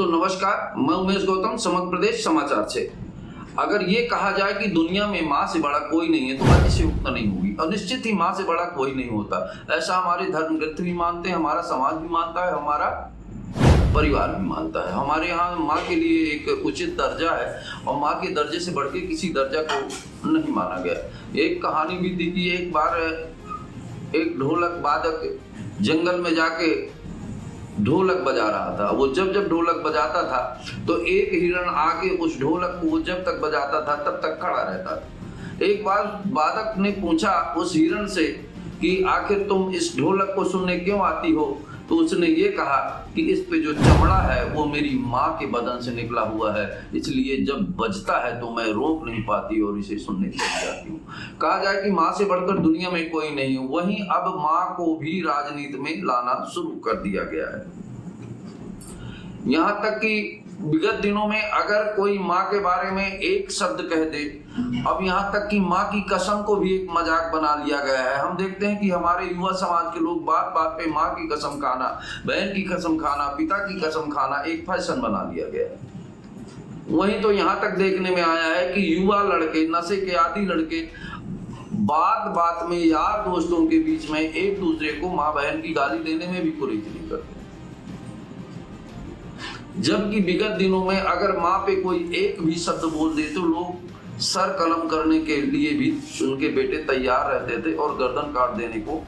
दोस्तों नमस्कार, मैं उमेश गौतम, समग्र प्रदेश समाचार से। अगर ये कहा जाए कि दुनिया में माँ से बड़ा कोई नहीं है तो अतिशयोक्ति नहीं होगी और निश्चित ही माँ से बड़ा कोई नहीं होता। ऐसा हमारे धर्म ग्रंथ भी मानते हैं, हमारा समाज भी मानता है, हमारा परिवार भी मानता है। हमारे यहाँ माँ के लिए एक उचित दर्जा है और माँ के दर्जे से बढ़ के किसी दर्जा को नहीं माना गया। एक कहानी भी थी कि एक बार एक ढोलक वादक जंगल में जाके ढोलक बजा रहा था। वो जब जब ढोलक बजाता था तो एक हिरण आके उस ढोलक को वो जब तक बजाता था तब तक खड़ा रहता था। एक बार वादक ने पूछा उस हिरण से कि आखिर तुम इस ढोलक को सुनने क्यों आती हो? तो उसने ये कहा कि इस पे जो चमड़ा है वो मेरी माँ के बदन से निकला हुआ है, इसलिए जब बजता है तो मैं रोक नहीं पाती और इसे सुनने लग जाती हूँ। कहा जाए कि माँ से बढ़कर दुनिया में कोई नहीं है। वहीं अब माँ को भी राजनीति में लाना शुरू कर दिया गया है। यहाँ तक कि विगत दिनों में अगर कोई माँ के बारे में एक शब्द कह दे, अब यहाँ तक कि माँ की कसम को भी एक मजाक बना लिया गया है। हम देखते हैं कि हमारे युवा समाज के लोग बात बात पे माँ की कसम खाना, बहन की कसम खाना, पिता की कसम खाना एक फैशन बना लिया गया है। वहीं तो यहाँ तक देखने में आया है कि युवा लड़के, नशे के आदी लड़के बात बात में यार दोस्तों के बीच में एक दूसरे को माँ बहन की गाली देने में भी गुरेज नहीं करते। जबकि विगत दिनों में अगर माँ पे कोई एक भी शब्द बोल दे तो लोग सर कलम करने के लिए भी उनके बेटे तैयार रहते थे और गर्दन काट देने को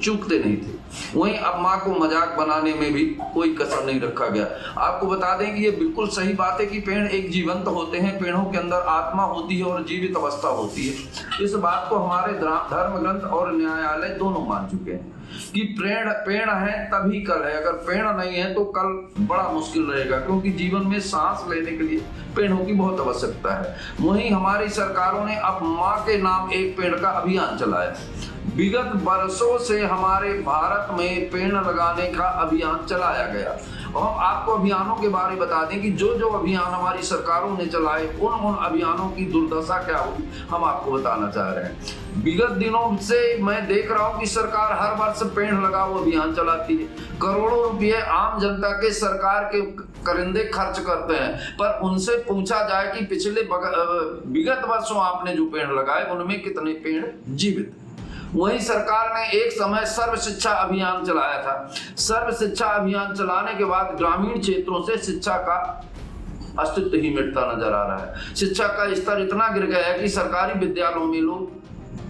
चूकते नहीं थे। वहीं अब माँ को मजाक बनाने में भी कोई कसर नहीं रखा गया। आपको बता दें कि ये बिल्कुल सही बात है कि पेड़ एक जीवंत होते हैं, पेड़ों के अंदर आत्मा होती है और जीवित अवस्था होती है। इस बात को हमारे धर्म ग्रंथ और न्यायालय दोनों मान चुके हैं कि पेड़ है तभी कल है, अगर पेड़ नहीं है तो कल बड़ा मुश्किल रहेगा, क्योंकि जीवन में सांस लेने के लिए पेड़ों की बहुत आवश्यकता है। वहीं हमारी सरकारों ने अब माँ के नाम एक पेड़ का अभियान चलाया। विगत वर्षों से हमारे भारत में पेड़ लगाने का अभियान चलाया गया और हम आपको अभियानों के बारे में बता दें कि जो जो अभियान हमारी सरकारों ने चलाए उन अभियानों की दुर्दशा क्या हुई हम आपको बताना चाह रहे हैं। विगत दिनों से मैं देख रहा हूं कि सरकार हर वर्ष पेड़ लगाओ अभियान चलाती है। करोड़ों रुपये आम जनता के सरकार के करिंदे खर्च करते हैं, पर उनसे पूछा जाए कि पिछले विगत वर्षों आपने जो पेड़ लगाए उनमें कितने पेड़ जीवित। वहीं सरकार ने एक समय सर्व शिक्षा अभियान चलाया था। सर्व शिक्षा अभियान चलाने के बाद ग्रामीण क्षेत्रों से शिक्षा का अस्तित्व ही मिटता नजर आ रहा है। शिक्षा का स्तर इतना गिर गया है कि सरकारी विद्यालयों में लोग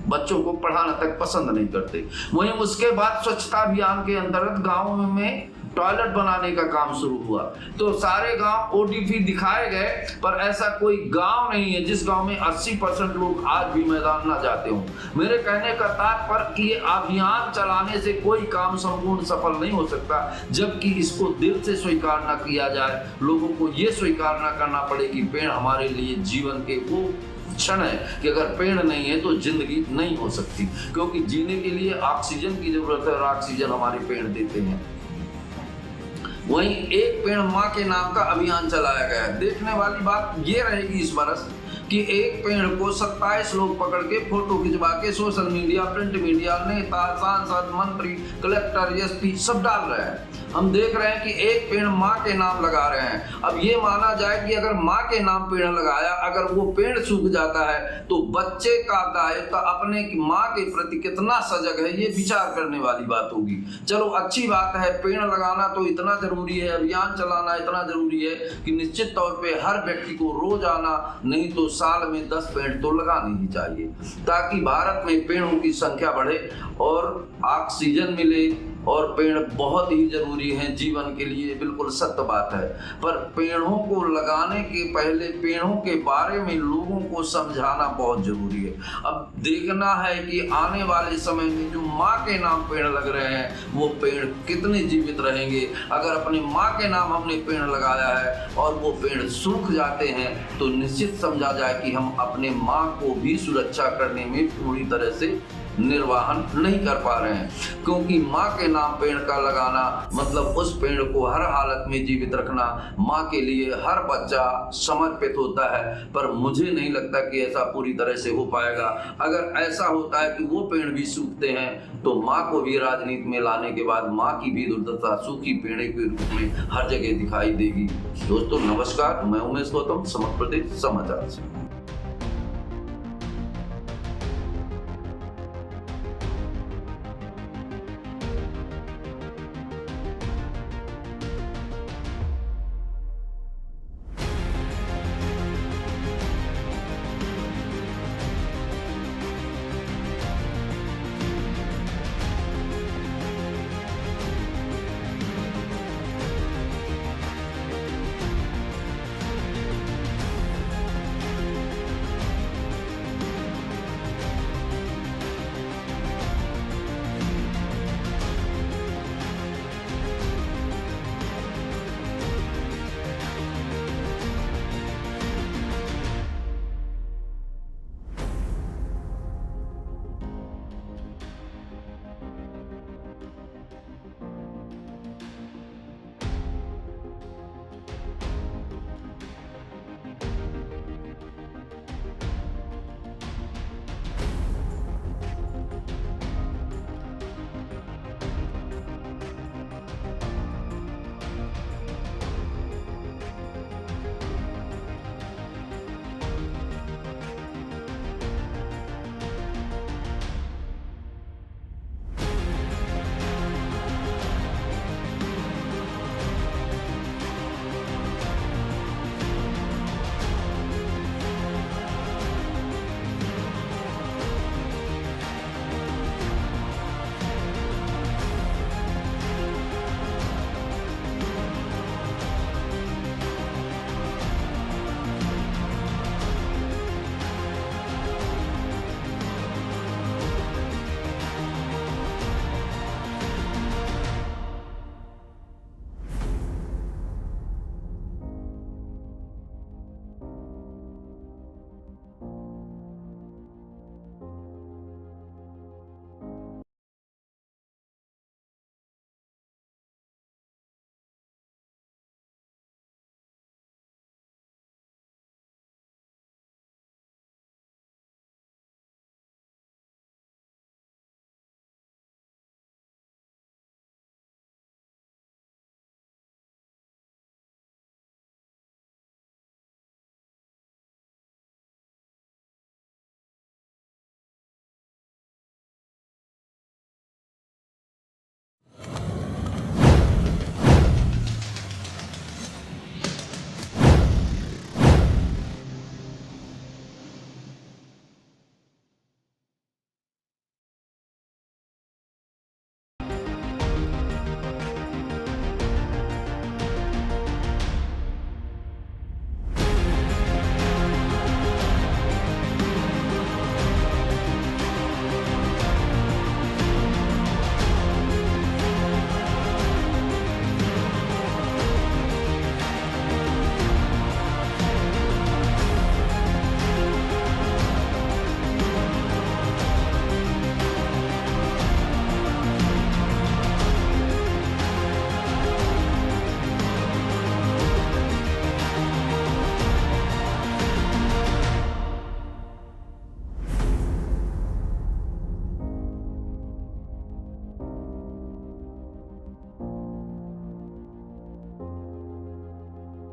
बच्चों को पढ़ाना तक पसंद नहीं करते। वहीं उसके बाद स्वच्छता अभियान के अंतर्गत गाँव में टॉयलेट बनाने का काम शुरू हुआ तो सारे गांव ओडीपी दिखाए गए, पर ऐसा कोई गांव नहीं है जिस गांव में 80% लोग आज भी मैदान ना जाते हों। मेरे कहने का तात्पर्य कि ये अभियान चलाने से कोई काम संपूर्ण सफल नहीं हो सकता जबकि इसको दिल से स्वीकार न किया जाए। लोगों को ये स्वीकार न करना पड़े कि पेड़ हमारे लिए जीवन के वो क्षण है कि अगर पेड़ नहीं है तो जिंदगी नहीं हो सकती, क्योंकि जीने के लिए ऑक्सीजन की जरूरत है और ऑक्सीजन हमारे पेड़ देते हैं। वहीं एक पेड़ माँ के नाम का अभियान चलाया गया। देखने वाली बात ये रहेगी इस बरस कि एक पेड़ को 27 लोग पकड़ के फोटो खिंचवा के सोशल मीडिया, प्रिंट मीडिया, नेता, सांसद, मंत्री, कलेक्टर, एसपी सब डाल रहे हैं। हम देख रहे हैं कि एक पेड़ माँ के नाम लगा रहे हैं। अब ये माना जाए कि अगर माँ के नाम पेड़ लगाया, अगर वो पेड़ सूख जाता है तो बच्चे का दायित्व अपने की माँ के प्रति कितना सजग है ये विचार करने वाली बात होगी। चलो अच्छी बात है, पेड़ लगाना तो इतना जरूरी है, अभियान चलाना इतना जरूरी है कि निश्चित तौर पे हर व्यक्ति को रोजाना नहीं तो साल में 10 पेड़ तो लगाने ही चाहिए, ताकि भारत में पेड़ों की संख्या बढ़े और ऑक्सीजन मिले। और पेड़ बहुत ही जरूरी हैं जीवन के लिए, बिल्कुल सत्य बात है। पर पेड़ों को लगाने के पहले पेड़ों के बारे में लोगों को समझाना बहुत जरूरी है। अब देखना है कि आने वाले समय में जो माँ के नाम पेड़ लग रहे हैं वो पेड़ कितने जीवित रहेंगे। अगर अपने माँ के नाम हमने पेड़ लगाया है और वो पेड़ सूख जाते हैं तो निश्चित समझा जाए कि हम अपने माँ को भी सुरक्षा करने में पूरी तरह से निर्वाहन नहीं कर पा रहे हैं, क्योंकि माँ के नाम पेड़ का लगाना मतलब उस पेड़ को हर हालत में जीवित रखना। माँ के लिए हर बच्चा समर्पित होता है, पर मुझे नहीं लगता कि ऐसा पूरी तरह से हो पाएगा। अगर ऐसा होता है कि वो पेड़ भी सूखते हैं तो माँ को भी राजनीति में लाने के बाद माँ की भी दुर्दशा सूखी पेड़े के रूप में हर जगह दिखाई देगी। दोस्तों नमस्कार, मैं उमेश गौतम, समग्र प्रदेश समाचार से।